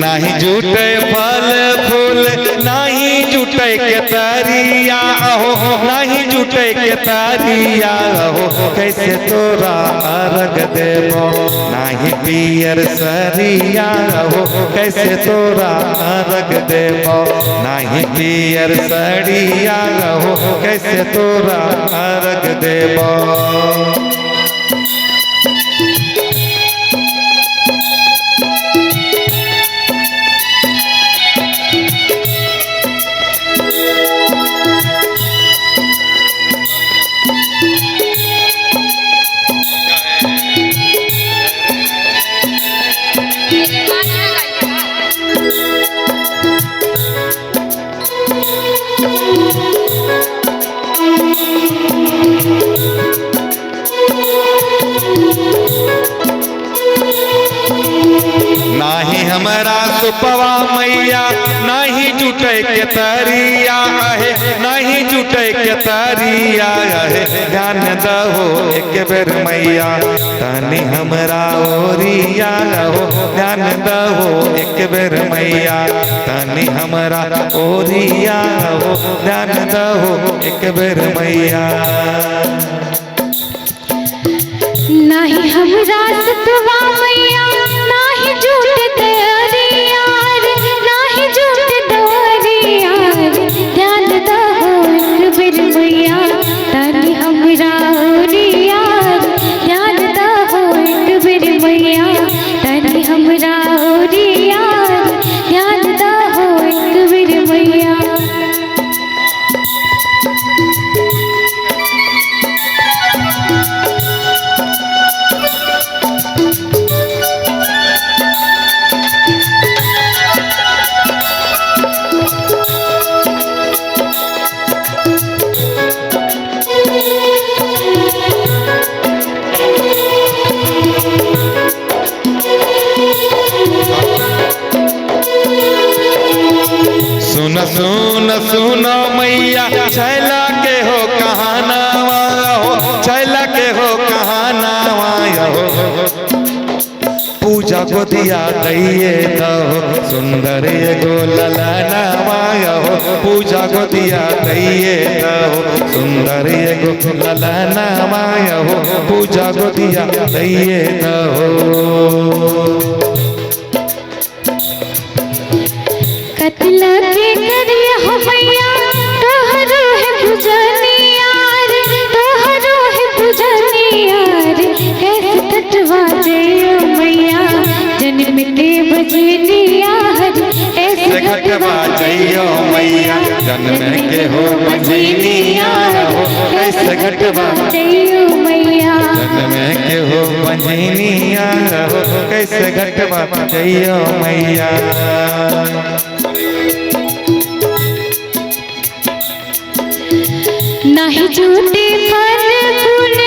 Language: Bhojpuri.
नहीं जुटे फल फूल नहीं जुटे के तरिया हो, नहीं जुटे के तरिया हो, कैसे तोरा अर्घ देबो नहीं पियर सरिया हो, कैसे तोरा अर्घ देबो नहीं पियर सरिया हो, कैसे तोरा अर्घ देबो। नाही हमारा सुपवा मैया नहीं जुटे के तरिया है, नहीं जुटे के तरिया है, ध्यान दहो एक बेर मैया तनी हमरा ओरिया हो, ध्यान दहो एक बेर मैया तनी हमरा ओरिया हो, ध्यान दहो एक बेर मैया। नहीं हमरा सुपवा मैया नाही जुटे तरिया, नाही जुटे तरिया, ध्यान दहो एक बेर मैया तनी हमरा ओरिया, ध्यान दहो एक बेर मैया तनी हमरा ओरिया, ध्यान दहो एक बेर मैया। सुन सुन सुनो मैया छैला के हो कहानावा हो, छैला के हो कहानावा हो, पूजा को दिया दैये दहो सुंदर एगो ललनावा हो, पूजा को दिया दैये दहो सुंदर एगो ललनावा हो, पूजा को दिया दैये दहो। कतला के करिया हो मैया तोहरो है पूजनिया रे, तोहरो है पूजनिया रे, कैसे कटवा जइयो मैया जन्म के बजनिया रे, कैसे कटवा जइयो मैया जन्म के हो बजनिया हो, कैसे कटवा जइयो मैया जन्म के हो बजनिया हो, कैसे कटवा जइयो मैया। नहीं जुटे फल फूल